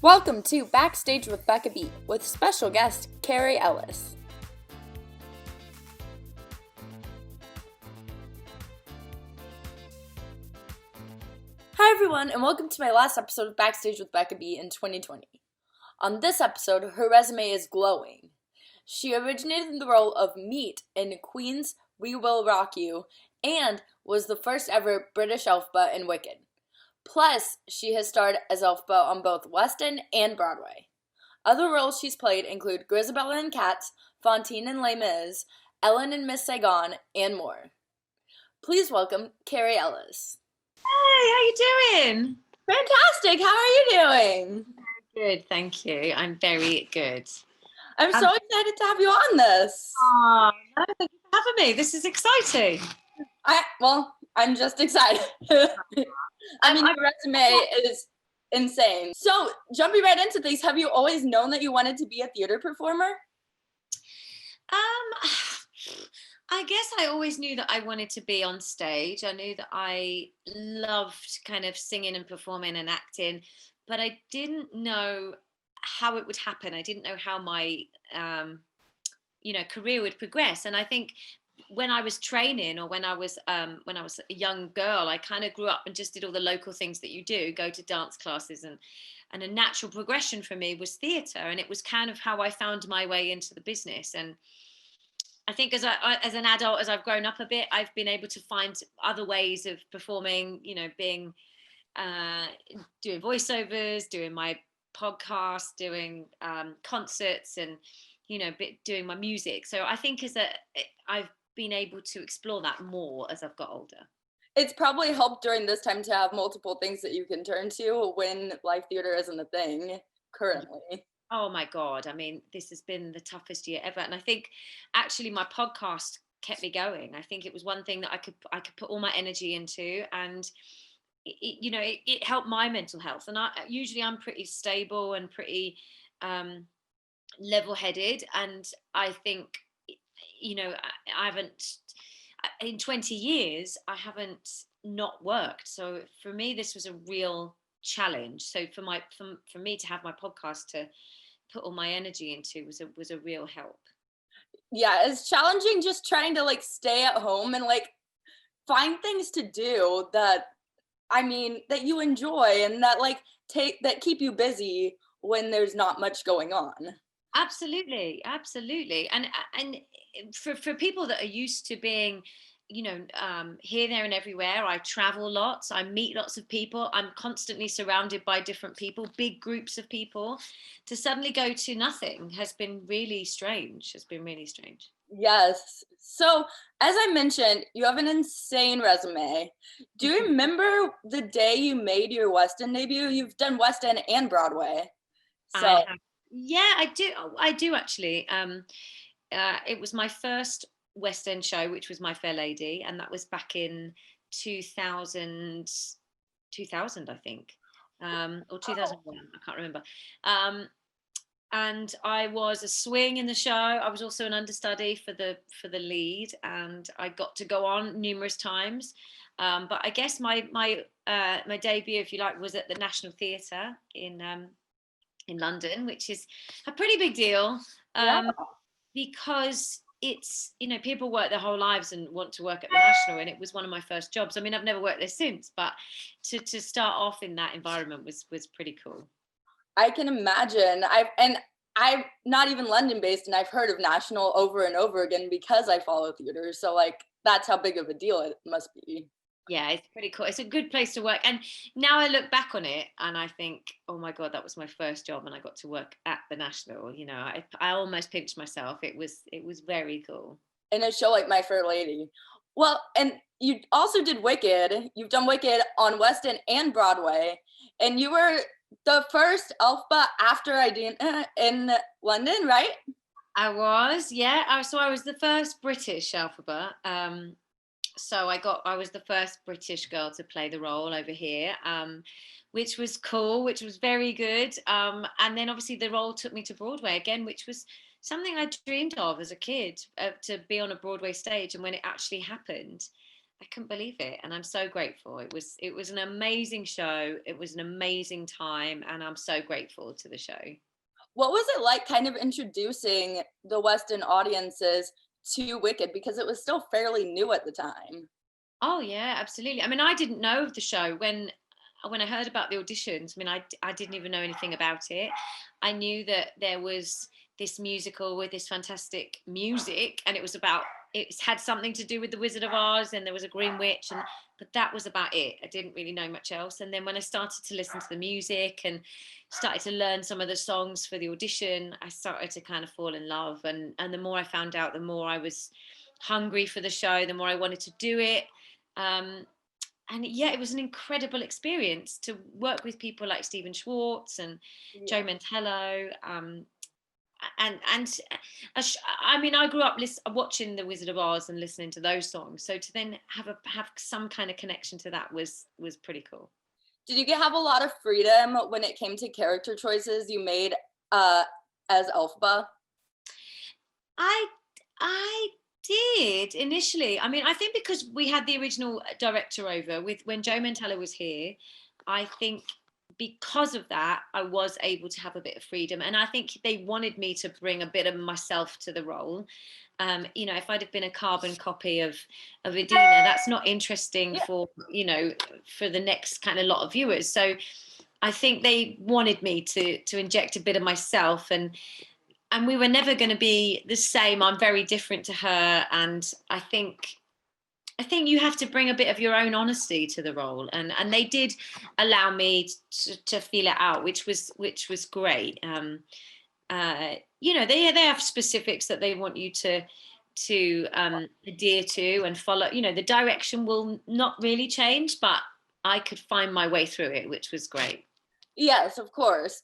Welcome to Backstage with Becca B with special guest Kerry Ellis. Hi everyone, and welcome to my last episode of Backstage with Becca B in 2020. On this episode, her resume is glowing. She originated the role of Meat in Queen's We Will Rock You and was the first ever British Elphaba in Wicked. Plus, she has starred as Elphaba on both West End and Broadway. Other roles she's played include Grisabella in Cats, Fantine in Les Mis, Ellen in Miss Saigon, and more. Please welcome Kerry Ellis. Hey, how you doing? Fantastic. How are you doing? Good, thank you. I'm very good. I'm so excited to have you on this. Oh, no, thank you for having me. This is exciting. I'm just excited. I mean, your resume is insane. So, jumping right into things, have you always known that you wanted to be a theater performer? I guess I always knew that I wanted to be on stage. I knew that I loved kind of singing and performing and acting, but I didn't know how it would happen. I didn't know how my, career would progress. And I think when I was training or when I was a young girl, I kind of grew up and just did all the local things that you do, go to dance classes, and a natural progression for me was theatre. And it was kind of how I found my way into the business. And I think as an adult, as I've grown up a bit, I've been able to find other ways of performing, doing voiceovers, doing my podcast, doing concerts, and, doing my music. So I think I've been able to explore that more as I've got older. It's probably helped during this time to have multiple things that you can turn to when live theater isn't a thing currently. Oh my God. I mean, this has been the toughest year ever. And I think actually my podcast kept me going. I think it was one thing that I could put all my energy into, and it helped my mental health. And I'm pretty stable and pretty level-headed. And I think, I haven't, in 20 years, I haven't not worked. So for me, this was a real challenge. So for me to have my podcast to put all my energy into was a real help. Yeah, it's challenging just trying to stay at home and find things to do that you enjoy and that keep you busy when there's not much going on. Absolutely. And for people that are used to being, here, there, and everywhere, I travel lots, I meet lots of people, I'm constantly surrounded by different people, big groups of people. To suddenly go to nothing has been really strange. Yes. So, as I mentioned, you have an insane resume. Do you remember the day you made your West End debut? You've done West End and Broadway. So. Yeah, I do actually. It was my first West End show, which was My Fair Lady, and that was back in 2000, I think, or 2001. I can't remember. And I was a swing in the show. I was also an understudy for the lead, and I got to go on numerous times. But I guess my debut, if you like, was at the National Theatre in London, which is a pretty big deal, because it's, people work their whole lives and want to work at the National, and it was one of my first jobs. I mean, I've never worked there since, but to start off in that environment was pretty cool. I can imagine. I'm not even London based, and I've heard of National over and over again because I follow theater. So that's how big of a deal it must be. Yeah, it's pretty cool. It's a good place to work. And now I look back on it and I think, oh my God, that was my first job and I got to work at the National. I almost pinched myself. It was very cool. In a show like My Fair Lady. Well, and you also did Wicked. You've done Wicked on West End and Broadway. And you were the first Elphaba after in London, right? I was, yeah. So I was the first British Elphaba. So I was the first British girl to play the role over here, which was cool, which was very good. And then obviously the role took me to Broadway again, which was something I dreamed of as a kid, to be on a Broadway stage. And when it actually happened, I couldn't believe it, and I'm so grateful. It was an amazing show. It was an amazing time, and I'm so grateful to the show. What was it like kind of introducing the West End audiences to Wicked, because it was still fairly new at the time? Oh yeah, absolutely. I mean, I didn't know of the show when I heard about the auditions. I mean, I didn't even know anything about it. I knew that there was this musical with this fantastic music, and it had something to do with the Wizard of Oz, and there was a Green Witch, and but that was about it. I didn't really know much else. And then when I started to listen to the music and started to learn some of the songs for the audition, I started to kind of fall in love. And the more I found out, the more I was hungry for the show, the more I wanted to do it. And yeah, it was an incredible experience to work with people like Stephen Schwartz and Joe Mantello. I mean, I grew up watching The Wizard of Oz and listening to those songs. So to then have some kind of connection to that was pretty cool. Did you have a lot of freedom when it came to character choices you made as Elphaba? I did initially. I mean, I think because we had the original director over when Joe Mantello was here, I think because of that, I was able to have a bit of freedom. And I think they wanted me to bring a bit of myself to the role. If I'd have been a carbon copy of Adina, that's not interesting for the next kind of lot of viewers. So I think they wanted me to inject a bit of myself, and we were never going to be the same. I'm very different to her, and I think you have to bring a bit of your own honesty to the role, and they did allow me to feel it out, which was great. They have specifics that they want you to adhere to and follow. The direction will not really change, but I could find my way through it, which was great. Yes, of course.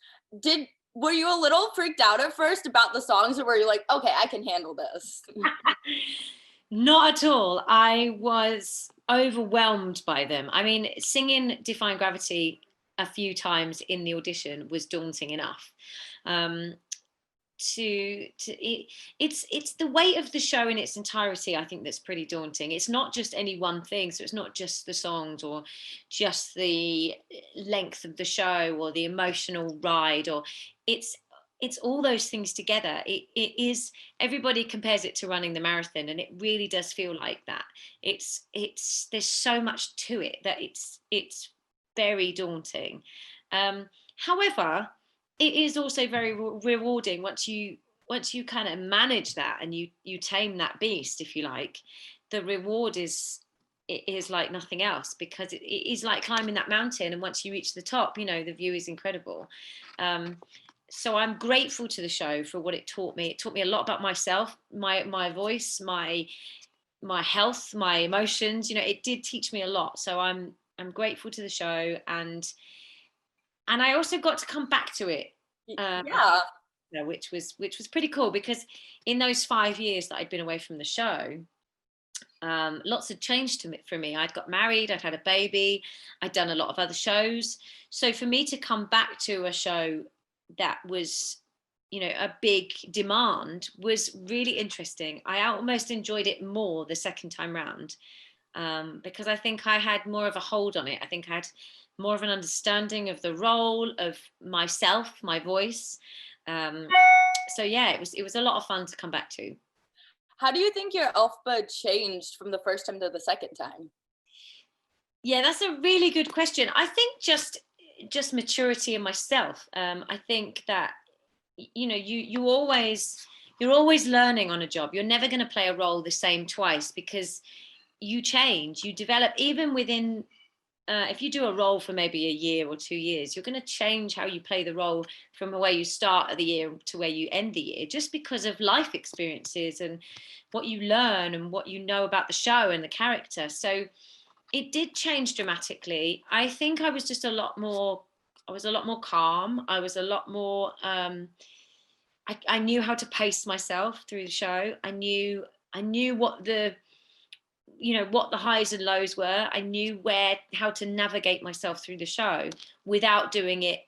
Were you a little freaked out at first about the songs, or were you like, okay, I can handle this? Not at all. I was overwhelmed by them. I mean, singing Defying Gravity a few times in the audition was daunting enough. It's the weight of the show in its entirety, I think, that's pretty daunting. It's not just any one thing, so it's not just the songs or just the length of the show or the emotional ride, or it's all those things together. It is, everybody compares it to running the marathon, and it really does feel like that. There's so much to it that it's very daunting. However, it is also very rewarding once you kind of manage that and you tame that beast, if you like. The reward is like nothing else, because it is like climbing that mountain, and once you reach the top, the view is incredible. So I'm grateful to the show for what it taught me. It taught me a lot about myself, my voice, my health, my emotions. It did teach me a lot. So I'm grateful to the show, and I also got to come back to it. Which was pretty cool, because in those 5 years that I'd been away from the show, lots had changed for me. I'd got married, I'd had a baby, I'd done a lot of other shows. So for me to come back to a show that was, a big demand was really interesting. I almost enjoyed it more the second time round, because I think I had more of a hold on it. I think I had more of an understanding of the role, of myself, my voice. So yeah, it was a lot of fun to come back to. How do you think your Elphaba changed from the first time to the second time? Yeah, that's a really good question. I think just maturity in myself. I think that you're always learning on a job. You're never going to play a role the same twice, because you change, you develop, even within. If you do a role for maybe a year or 2 years, you're going to change how you play the role from where you start of the year to where you end the year, just because of life experiences and what you learn and what you know about the show and the character. So it did change dramatically. I think I was just a lot more calm. I was a lot more, I knew how to pace myself through the show. I knew what the highs and lows were. I knew how to navigate myself through the show without doing it.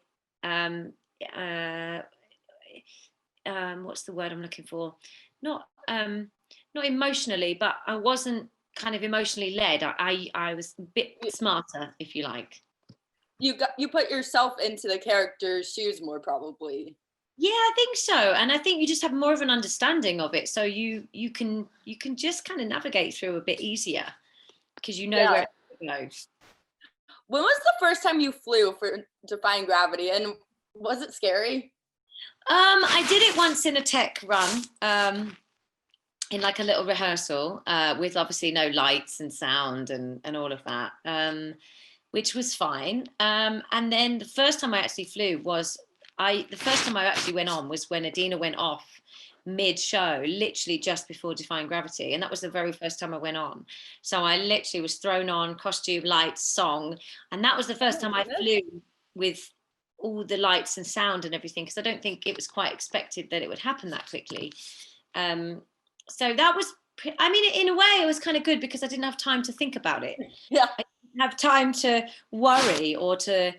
What's the word I'm looking for? Not emotionally, but I wasn't kind of emotionally led. I was a bit smarter, if you like. You put yourself into the character's shoes more, probably. Yeah, I think so, and I think you just have more of an understanding of it, so you can just kind of navigate through a bit easier because you know where it goes. When was the first time you flew for Defying Gravity, and was it scary? I did it once in a tech run, in like a little rehearsal, with obviously no lights and sound and all of that, which was fine. And then the first time I actually flew was the first time I actually went on was when Adina went off mid-show, literally just before Defying Gravity, and that was the very first time I went on. So I literally was thrown on, costume, lights, song, and that was the first time I flew with all the lights and sound and everything, because I don't think it was quite expected that it would happen that quickly. So that was, I mean, in a way it was kind of good because I didn't have time to think about it. Yeah. I didn't have time to worry or to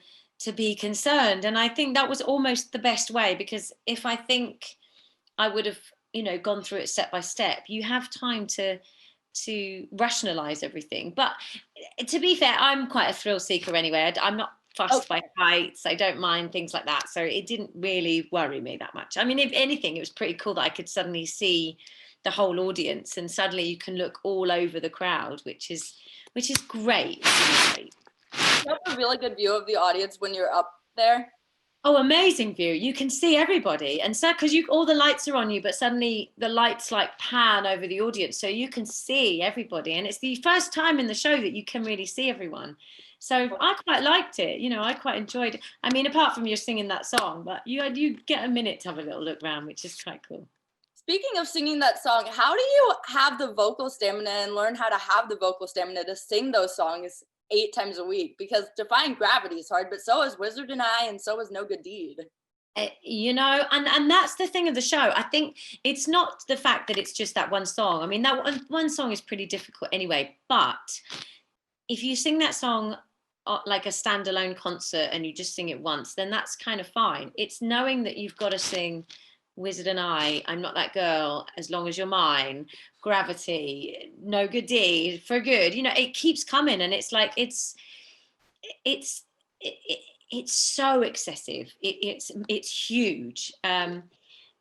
be concerned. And I think that was almost the best way, because if I think I would have, gone through it step by step, you have time to rationalize everything. But to be fair, I'm quite a thrill seeker anyway. I'm not fussed by heights. I don't mind things like that. So it didn't really worry me that much. I mean, if anything, it was pretty cool that I could suddenly see the whole audience, and suddenly you can look all over the crowd, which is great. You have a really good view of the audience when you're up there. Oh, amazing view. You can see everybody. And so, because all the lights are on you, but suddenly the lights like pan over the audience, so you can see everybody. And it's the first time in the show that you can really see everyone. So I quite liked it. I quite enjoyed it. I mean, apart from you singing that song, but you get a minute to have a little look around, which is quite cool. Speaking of singing that song, how do you have the vocal stamina and learn how to have the vocal stamina to sing those songs 8 times a week? Because Defying Gravity is hard, but so is Wizard and I, and so is No Good Deed. And that's the thing of the show. I think it's not the fact that it's just that one song. I mean, that one song is pretty difficult anyway, but if you sing that song like a standalone concert and you just sing it once, then that's kind of fine. It's knowing that you've got to sing Wizard and I, I'm Not That Girl, As Long As You're Mine, Gravity, No Good Deed, For Good. It keeps coming, and it's like it's so excessive. It's huge.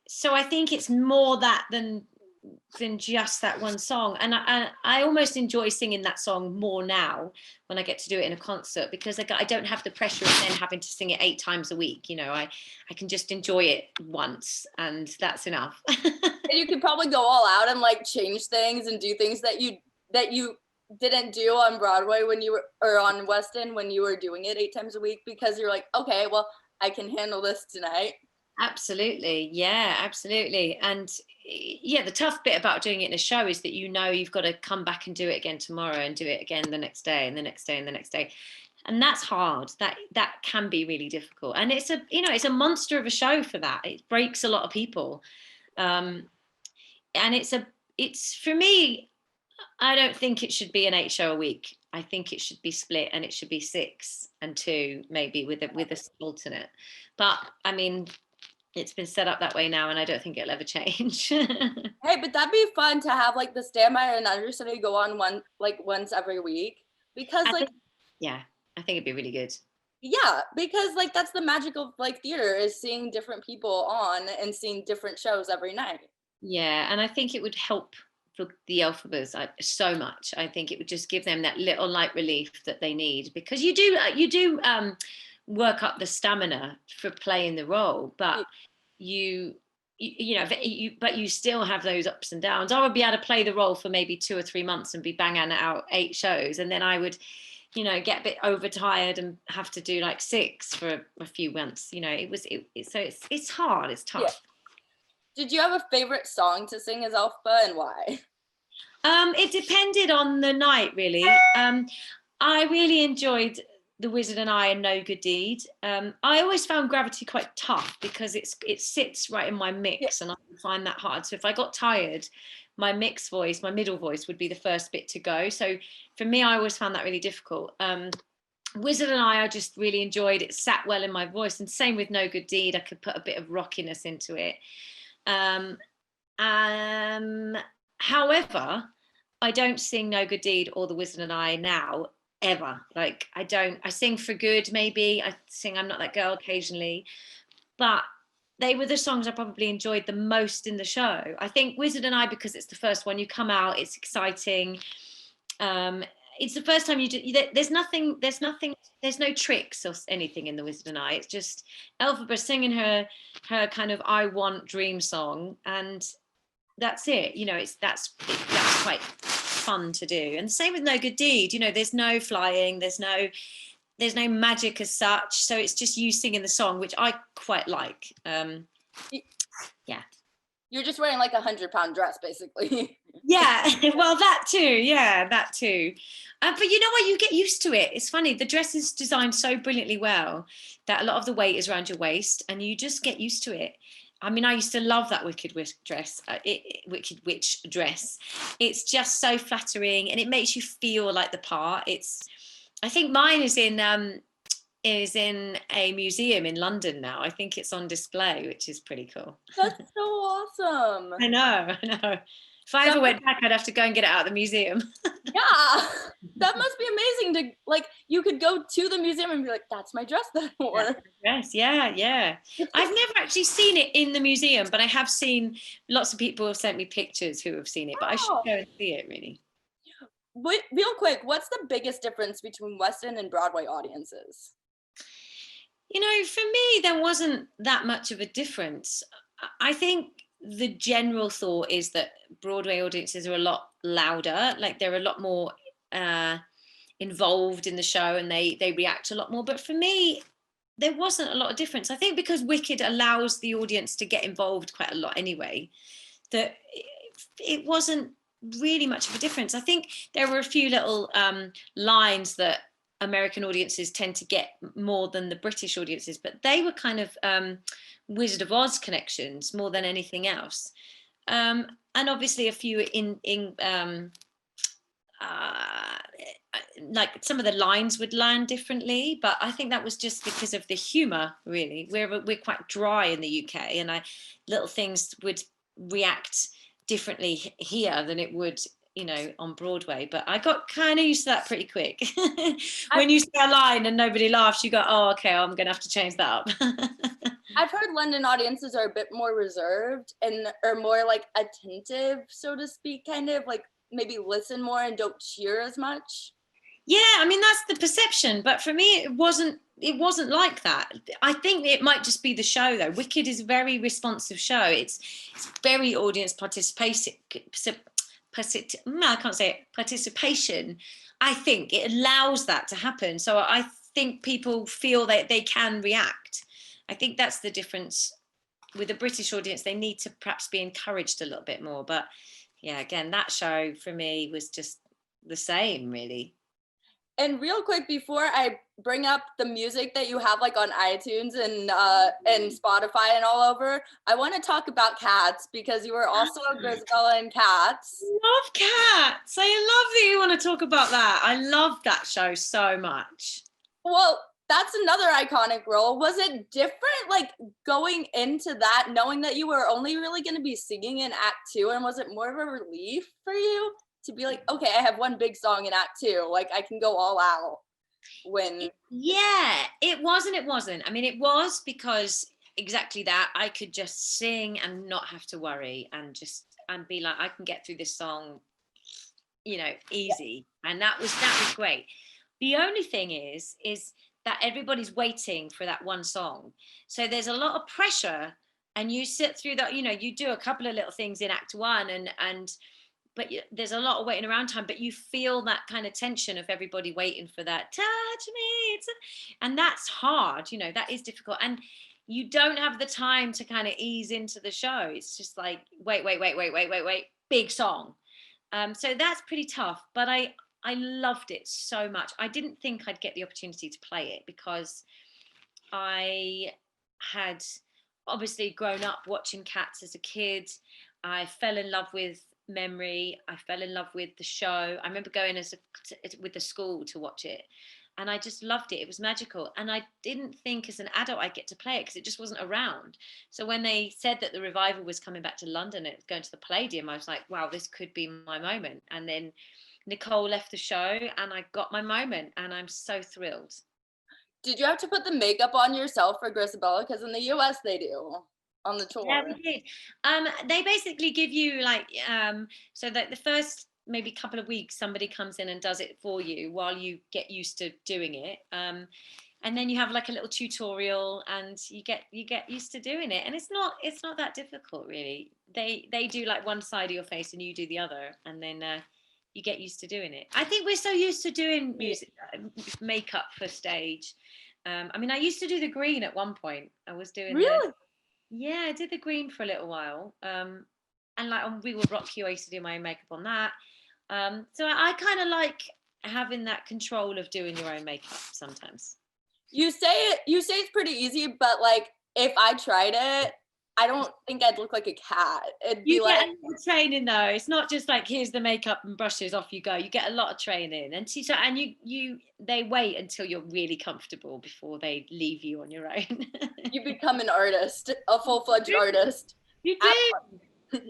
So I think it's more that than just that one song. And I almost enjoy singing that song more now when I get to do it in a concert, because I don't have the pressure of then having to sing it 8 times a week. I can just enjoy it once, and that's enough. And you can probably go all out and like change things and do things that you didn't do on Broadway when you were, or on West End when you were doing it 8 times a week, because you're like, okay, well, I can handle this tonight. Absolutely. Yeah, absolutely. And yeah, the tough bit about doing it in a show is that you've got to come back and do it again tomorrow, and do it again the next day, and the next day, and the next day. And that's hard. That can be really difficult. And it's a monster of a show for that. It breaks a lot of people. And it's for me, I don't think it should be an 8 show a week. I think it should be split, and it should be 6 and 2, maybe with a alternate. But I mean, it's been set up that way now, and I don't think it'll ever change. Hey, but that'd be fun to have like the standby and understudy go on once every week, because I think it'd be really good. Yeah, because like that's the magic of like theater, is seeing different people on and seeing different shows every night. Yeah, and I think it would help for the Elphabas so much. I think it would just give them that little light relief that they need, because you do work up the stamina for playing the role, but but you still have those ups and downs. I would be able to play the role for maybe 2 or 3 months and be banging out 8 shows, and then I would get a bit overtired and have to do like 6 for a few months. It's hard, it's tough. Yeah. Did you have a favorite song to sing as Elphaba, and why? It depended on the night, really. I really enjoyed The Wizard and I and No Good Deed. I always found Gravity quite tough because it sits right in my mix, and I find that hard. So if I got tired, my mix voice, my middle voice, would be the first bit to go. So for me, I always found that really difficult. Wizard and I just really enjoyed it. Sat well in my voice, and same with No Good Deed. I could put a bit of rockiness into it. However, I don't sing No Good Deed or The Wizard and I now, ever. Like, I sing For Good, maybe. I sing I'm Not That Girl occasionally. But they were the songs I probably enjoyed the most in the show. I think Wizard and I, because it's the first one, you come out, it's exciting. It's the first time you do. There's no tricks or anything in the Wizard and I. It's just Elphaba singing her kind of I want dream song, and that's it. You know, that's quite fun to do. And same with No Good Deed. You know, there's no flying, there's no magic as such. So it's just you singing the song, which I quite like. Yeah. You're just wearing like 100-pound dress, basically. Yeah, well, that too. Yeah, that too. But you know what? You get used to it. It's funny. The dress is designed so brilliantly well that a lot of the weight is around your waist, and you just get used to it. I mean, I used to love that Wicked Witch dress. Wicked Witch dress. It's just so flattering, and it makes you feel like the part. I think mine is in a museum in London now. I think it's on display, which is pretty cool. That's so awesome. I know. If I ever went back, I'd have to go and get it out of the museum. Yeah, that must be amazing to, like, you could go to the museum and be like, that's my dress that I wore. Yes, yeah. I've never actually seen it in the museum, but I have seen lots of people have sent me pictures who have seen it, but I should go and see it, really. Wait, real quick, what's the biggest difference between West End and Broadway audiences? You know, for me, there wasn't that much of a difference. I think the general thought is that Broadway audiences are a lot louder, like they're a lot more involved in the show, and they react a lot more. But for me, there wasn't a lot of difference. I think because Wicked allows the audience to get involved quite a lot anyway, that it wasn't really much of a difference. I think there were a few little lines that American audiences tend to get more than the British audiences, but they were kind of Wizard of Oz connections more than anything else. And obviously a few like some of the lines would land differently, but I think that was just because of the humor, really. We're quite dry in the UK, and little things would react differently here than it would, you know, on Broadway. But I got kind of used to that pretty quick. When you say a line and nobody laughs, you go, oh, okay, I'm gonna have to change that up. I've heard London audiences are a bit more reserved and are more like attentive, so to speak, kind of like maybe listen more and don't cheer as much. Yeah, I mean, that's the perception, but for me it wasn't like that. I think it might just be the show, though. Wicked is a very responsive show. It's very audience participation. I can't say it, participation. I think it allows that to happen, so I think people feel that they can react. I think that's the difference with the British audience. They need to perhaps be encouraged a little bit more. But yeah, again, that show for me was just the same, really. And real quick, before I bring up the music that you have like on iTunes and Spotify and all over, I want to talk about Cats, because you were also Grisabella in Cats. Love Cats. I love that you want to talk about that. I love that show so much. Well, that's another iconic role. Was it different, like, going into that, knowing that you were only really going to be singing in Act 2, and was it more of a relief for you to be like, okay, I have one big song in Act 2, like I can go all out when... Yeah, it was and it wasn't. I mean, it was because exactly that. I could just sing and not have to worry and be like, I can get through this song, you know, easy. Yeah. And that was great. The only thing is that everybody's waiting for that one song. So there's a lot of pressure, and you sit through that, you know, you do a couple of little things in Act 1 but there's a lot of waiting around time, but you feel that kind of tension of everybody waiting for that touch me, and that's hard, you know, that is difficult, and you don't have the time to kind of ease into the show. It's just like wait, big song. So that's pretty tough, but I loved it so much. I didn't think I'd get the opportunity to play it because I had obviously grown up watching Cats as a kid. I fell in love with Memory. I fell in love with the show. I remember going with the school to watch it. and I just loved it. It was magical. And I didn't think as an adult I'd get to play it because it just wasn't around. So when they said that the revival was coming back to London, it was going to the Palladium, I was like, wow, this could be my moment. And then Nicole left the show and I got my moment, and I'm so thrilled. Did you have to put the makeup on yourself for Grisabella? Because in the US they do on the tour. Yeah, we did. They basically give you like, so that the first maybe couple of weeks somebody comes in and does it for you while you get used to doing it. And then you have like a little tutorial and you get used to doing it. And it's not that difficult really. They do like one side of your face and you do the other, and then you get used to doing it. I think we're so used to doing music makeup for stage. I mean, I used to do the green at one point. I was doing Really? yeah, I did the green for a little while. And like on We Will Rock You, I used to do my own makeup on that. So I kind of like having that control of doing your own makeup sometimes. You say it's pretty easy, but like if I tried it, I don't think I'd look like a cat. It'd be like a lot of training though. It's not just like here's the makeup and brushes, off you go. You get a lot of training, and they wait until you're really comfortable before they leave you on your own. You become an artist, a full-fledged artist. You do.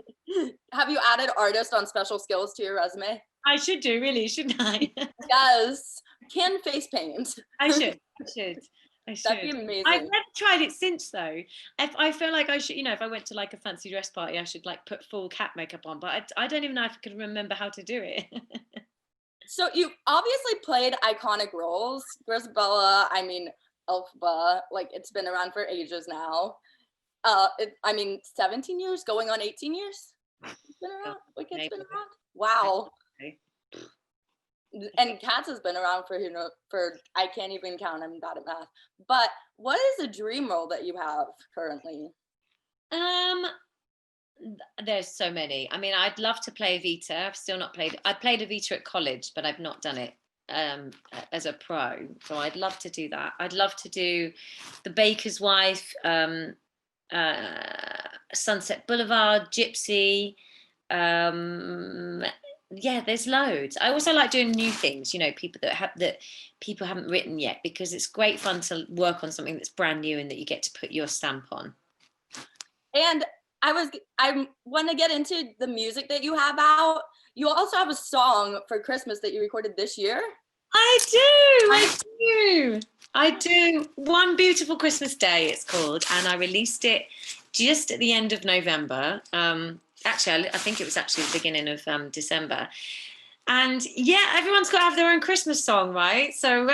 Have you added artist on special skills to your resume? I should do, really, shouldn't I? Yes. Can face paint. I should. That'd be amazing. I've never tried it since though. If I feel like I should, if I went to like a fancy dress party, I should like put full cat makeup on, but I don't even know if I could remember how to do it. So you obviously played iconic roles. Grisabella, I mean, Elphaba, like it's been around for ages now. 17 years, going on 18 years. It's been around. Like it's been around. Wow. And Cats has been around for I can't even count. I'm bad at math. But what is a dream role that you have currently? There's so many. I mean, I'd love to play Evita. I've still not played. I played Evita at college, but I've not done it as a pro. So I'd love to do that. I'd love to do The Baker's Wife, Sunset Boulevard, Gypsy. Yeah, there's loads. I also like doing new things, people that people haven't written yet, because it's great fun to work on something that's brand new and that you get to put your stamp on. And I want to get into the music that you have out. You also have a song for Christmas that you recorded this year. I do. One Beautiful Christmas Day, it's called, and I released it just at the end of November. Actually, I think it was actually the beginning of December. And yeah, everyone's got to have their own Christmas song, right? So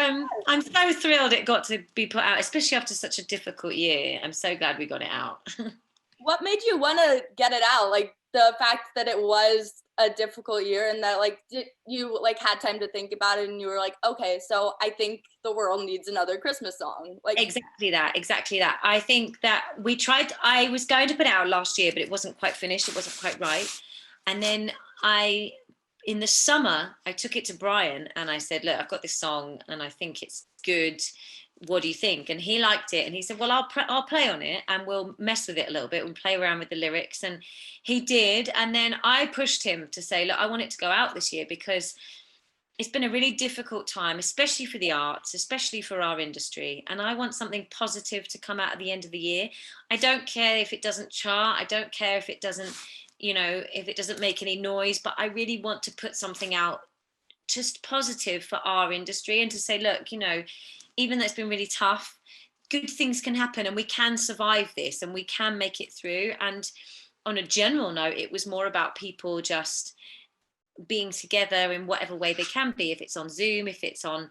I'm so thrilled it got to be put out, especially after such a difficult year. I'm so glad we got it out. What made you want to get it out? Like the fact that it was a difficult year, and that like you like had time to think about it, and you were like, okay, so I think the world needs another Christmas song. Like exactly that. I think that I was going to put it out last year, but it wasn't quite finished. It wasn't quite right. And then in the summer, I took it to Brian and I said, look, I've got this song and I think it's good. What do you think? And he liked it, and he said, well, I'll play on it and we'll mess with it a little bit and play around with the lyrics. And he did. And then I pushed him to say, look, I want it to go out this year because it's been a really difficult time, especially for the arts, especially for our industry. And I want something positive to come out at the end of the year. I don't care if it doesn't chart. I don't care if it doesn't, if it doesn't make any noise, but I really want to put something out just positive for our industry, and to say, look, even though it's been really tough, good things can happen and we can survive this and we can make it through. And on a general note, it was more about people just being together in whatever way they can be, if it's on Zoom, if it's on,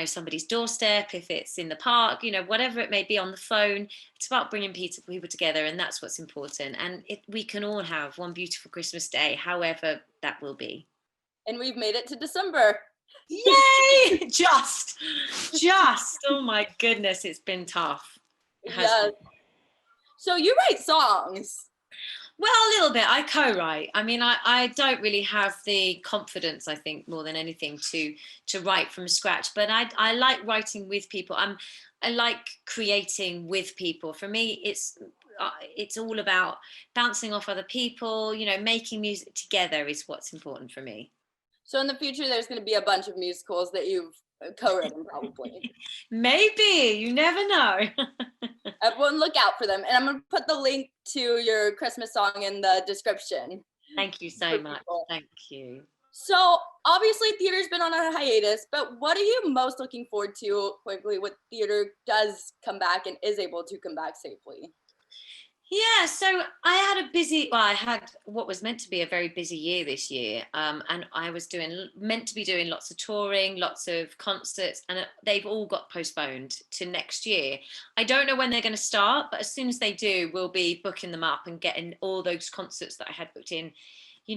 somebody's doorstep, if it's in the park, whatever it may be, on the phone. It's about bringing people together, and that's what's important. And we can all have one beautiful Christmas day, however that will be. And we've made it to December. Yay! Just, oh my goodness, it's been tough. Yes. So you write songs? Well, a little bit. I co-write. I mean, I don't really have the confidence, I think, more than anything, to write from scratch. But I like writing with people. I like creating with people. For me, it's all about bouncing off other people. Making music together is what's important for me. So in the future, there's going to be a bunch of musicals that you've co-written probably. Maybe, you never know. Everyone look out for them. And I'm going to put the link to your Christmas song in the description. Thank you so much. Thank you. So obviously theater's been on a hiatus, but what are you most looking forward to quickly when theater does come back and is able to come back safely? Yeah, so I had what was meant to be a very busy year this year, and I was meant to be doing lots of touring, lots of concerts, and they've all got postponed to next year. I don't know when they're going to start, but as soon as they do, we'll be booking them up and getting all those concerts that I had booked in,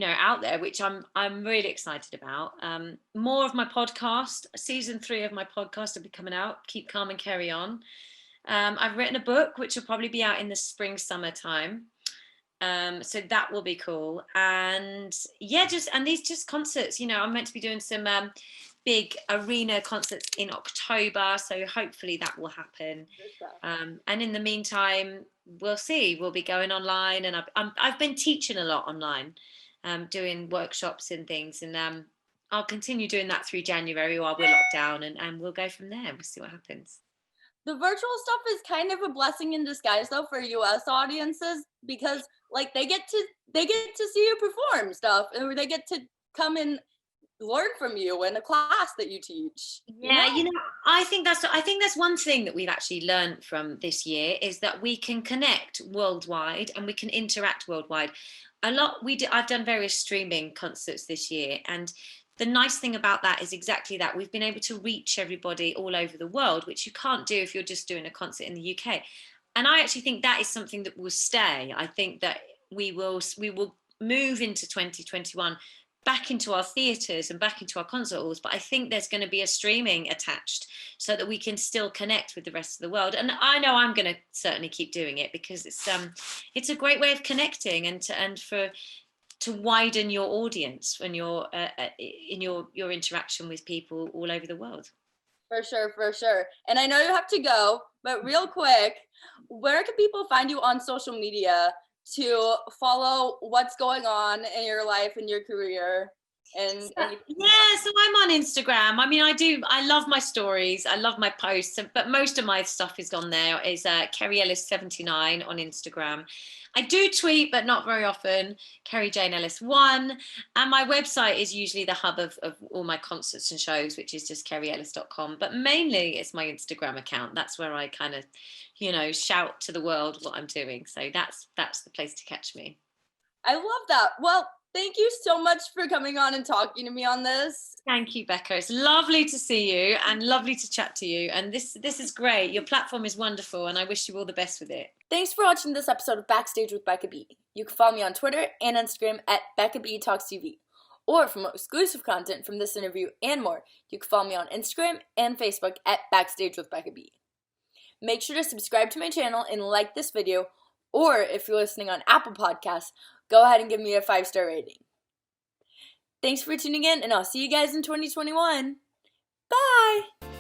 out there, which I'm really excited about. More of my podcast, season 3 of my podcast will be coming out. Keep calm and carry on. I've written a book which will probably be out in the spring, summertime. So that will be cool. And yeah, these concerts, I'm meant to be doing some big arena concerts in October. So hopefully that will happen. And in the meantime, we'll see. We'll be going online, and I've been teaching a lot online, doing workshops and things. And I'll continue doing that through January while we're locked down, and we'll go from there. We'll see what happens. The virtual stuff is kind of a blessing in disguise though for US audiences, because like they get to see you perform stuff, or they get to come and learn from you in a class that you teach. Yeah, I think that's one thing that we've actually learned from this year, is that we can connect worldwide and we can interact worldwide. I've done various streaming concerts this year, and the nice thing about that is exactly that. We've been able to reach everybody all over the world, which you can't do if you're just doing a concert in the UK. And I actually think that is something that will stay. I think that we will move into 2021 back into our theatres and back into our concert halls. But I think there's going to be a streaming attached so that we can still connect with the rest of the world. And I know I'm going to certainly keep doing it, because it's a great way of connecting and to widen your audience when you're in your interaction with people all over the world. For sure. And I know you have to go, but real quick, where can people find you on social media to follow what's going on in your life and your career? So I'm on Instagram. I mean, I love my stories, I love my posts, but most of my stuff is on there. Is Kerry Ellis 79 on Instagram. I do tweet, but not very often. Kerry Jane Ellis 1, and my website is usually the hub of all my concerts and shows, which is just kerryellis.com. But mainly it's my Instagram account. That's where I kind of, shout to the world what I'm doing. So that's the place to catch me. I love that. Well, thank you so much for coming on and talking to me on this. Thank you, Becca. It's lovely to see you and lovely to chat to you. And this is great. Your platform is wonderful, and I wish you all the best with it. Thanks for watching this episode of Backstage with Becca B. You can follow me on Twitter and Instagram at Becca B Talks TV. Or for more exclusive content from this interview and more, you can follow me on Instagram and Facebook at Backstage with Becca B. Make sure to subscribe to my channel and like this video, or if you're listening on Apple Podcasts, go ahead and give me a 5-star rating. Thanks for tuning in, and I'll see you guys in 2021. Bye!